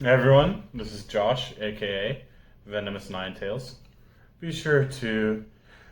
Hey everyone, this is Josh, aka VenomousNinetails. Be sure to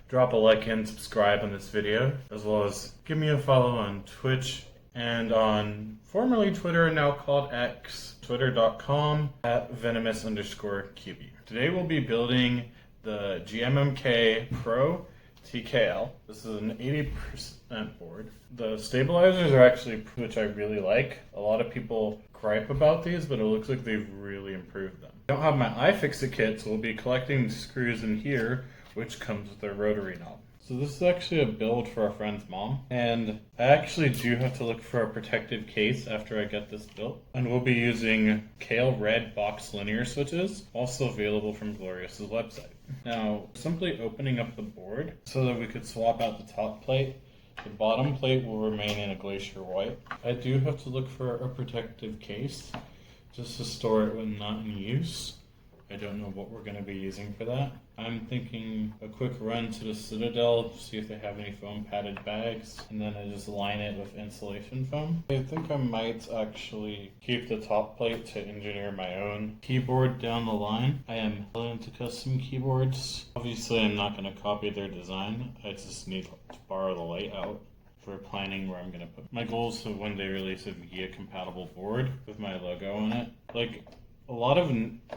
drop a like and subscribe on this video, as well as give me a follow on Twitch and on formerly Twitter, now called X, twitter.com @venomous_QB. Today we'll be building the GMMK Pro TKL. This is an 80% board. The stabilizers are actually, which I really like. A lot of people gripe about these, but it looks like they've really improved them. I don't have my iFixit kit, so we'll be collecting screws in here, which comes with their rotary knob. So this is actually a build for a friend's mom, and I actually do have to look for a protective case after I get this built. And we'll be using Kale Red box linear switches, also available from Glorious's website. Now, simply opening up the board so that we could swap out the top plate. The bottom plate will remain in a glacier white. I do have to look for a protective case just to store it when not in use. I don't know what we're going to be using for that. I'm thinking a quick run to the Citadel to see if they have any foam padded bags, and then I just line it with insulation foam. I think I might actually keep the top plate to engineer my own keyboard down the line. I am into custom keyboards. Obviously I'm not going to copy their design, I just need to borrow the layout for planning where I'm going to put. My goal is to one day release a VIA compatible board with my logo on it.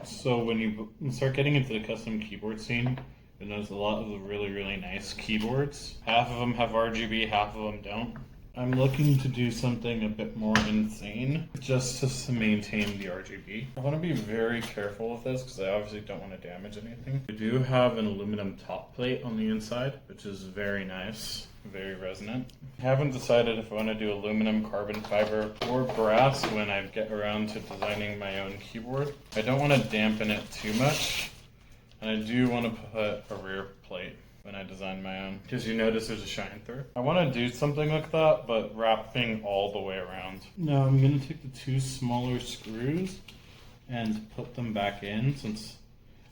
So when you start getting into the custom keyboard scene, you'll notice a lot of the really nice keyboards. Half of them have RGB, half of them don't. I'm looking to do something a bit more insane, just to maintain the RGB. I want to be very careful with this because I obviously don't want to damage anything. We do have an aluminum top plate on the inside, which is very nice. Very resonant. I haven't decided if I want to do aluminum, carbon fiber, or brass when I get around to designing my own keyboard. I don't want to dampen it too much, and I do want to put a rear plate when I design my own, because you notice there's a shine through. I want to do something like that, but wrapping all the way around. Now I'm going to take the two smaller screws and put them back in, since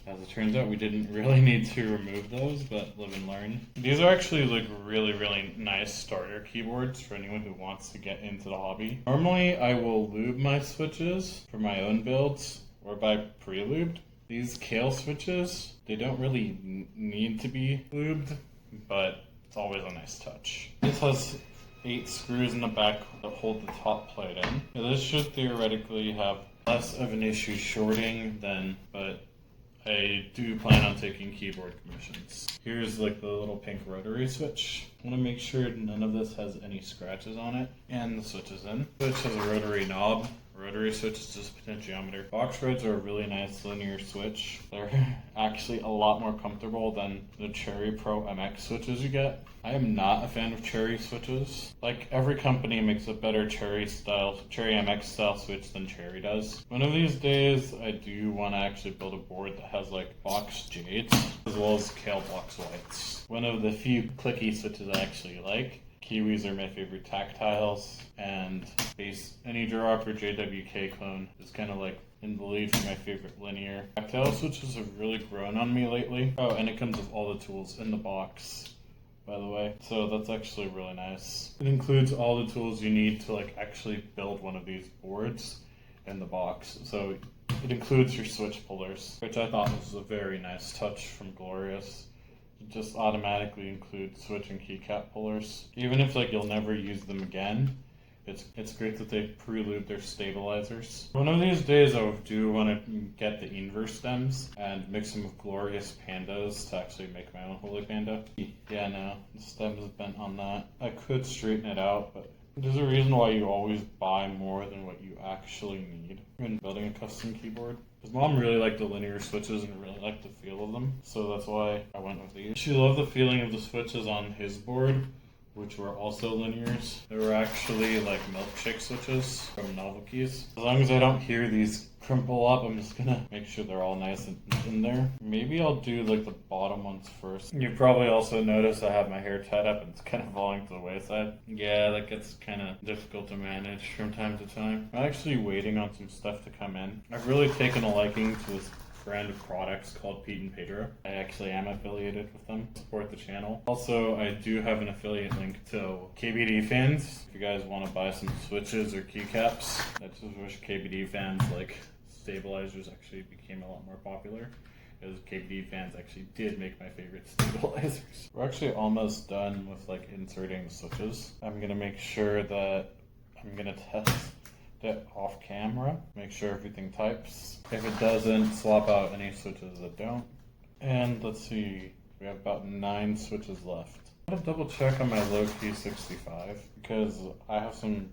as it turns out, we didn't really need to remove those, but live and learn. These are actually like really nice starter keyboards for anyone who wants to get into the hobby. Normally, I will lube my switches for my own builds or buy pre-lubed. These Kale switches, they don't really need to be lubed, but it's always a nice touch. This has 8 screws in the back that hold the top plate in. Now, this should theoretically have less of an issue shorting but I do plan on taking keyboard commissions. Here's like the little pink rotary switch. I want to make sure none of this has any scratches on it. And the switch is in. The switch has a rotary knob. Rotary switch is just potentiometer. Box reds are a really nice linear switch. They're actually a lot more comfortable than the Cherry Pro MX switches you get. I am not a fan of Cherry switches. Like, every company makes a better Cherry MX style switch than Cherry does. One of these days, I do want to actually build a board that has like box jades as well as Kale box whites. One of the few clicky switches I actually like. Kiwis are my favorite tactiles, and AnyDrop or JWK clone is kind of like in the lead for my favorite linear. Tactile switches have really grown on me lately. Oh, and it comes with all the tools in the box, by the way. So that's actually really nice. It includes all the tools you need to like actually build one of these boards in the box. So it includes your switch pullers, which I thought was a very nice touch from Glorious. Just automatically include switch and keycap pullers. Even if like you'll never use them again, it's great that they pre-lube their stabilizers. One of these days I do want to get the inverse stems and mix them with Glorious pandas to actually make my own Holy Panda. Yeah, no, the stems have been on that. I could straighten it out, but there's a reason why you always buy more than what you actually need when building a custom keyboard. Because Mom really liked the linear switches and really liked the feel of them, so that's why I went with these. She loved the feeling of the switches on his board, which were also linears. They were actually like milkshake switches from Novel Keys. As long as I don't hear these crumple up, I'm just gonna make sure they're all nice and in there. Maybe I'll do like the bottom ones first. You probably also noticed I have my hair tied up and it's kind of falling to the wayside. Yeah, that gets kind of difficult to manage from time to time. I'm actually waiting on some stuff to come in. I've really taken a liking to this brand of products called Pete and Pedro. I actually am affiliated with them. Support the channel. Also, I do have an affiliate link to KBD fans. If you guys want to buy some switches or keycaps, I just wish KBD fans like stabilizers actually became a lot more popular. Because KBD fans actually did make my favorite stabilizers. We're actually almost done with like inserting the switches. I'm gonna make sure that I'm gonna test it off camera, make sure everything types. If it doesn't, swap out any switches that don't. And let's see, we have about 9 switches left. I'm gonna double check on my low-key 65 because I have some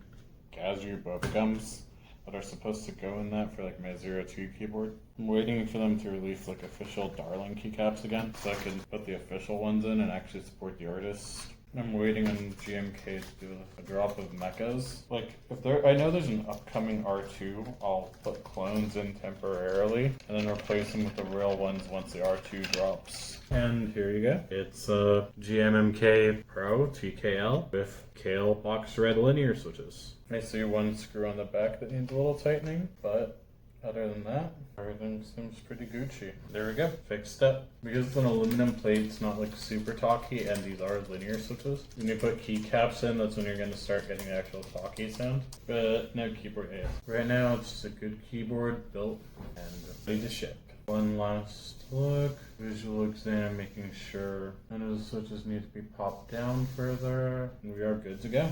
Gazoo bubblegums that are supposed to go in that for like my 02 keyboard. I'm waiting for them to release like official Darling keycaps again so I can put the official ones in and actually support the artists. I'm waiting on GMK to do a drop of mechas. Like, I know there's an upcoming R2, I'll put clones in temporarily and then replace them with the real ones once the R2 drops. And here you go. It's a GMMK Pro TKL with Kale box red linear switches. I see one screw on the back that needs a little tightening, but other than that, everything seems pretty Gucci. There we go, fixed up. Because it's an aluminum plate, it's not like super talky, and these are linear switches. When you put keycaps in, that's when you're gonna start getting the actual talky sound. But no keyboard AF. Right now, it's just a good keyboard built and ready to ship. One last look, visual exam, making sure none of the switches need to be popped down further, and we are good to go.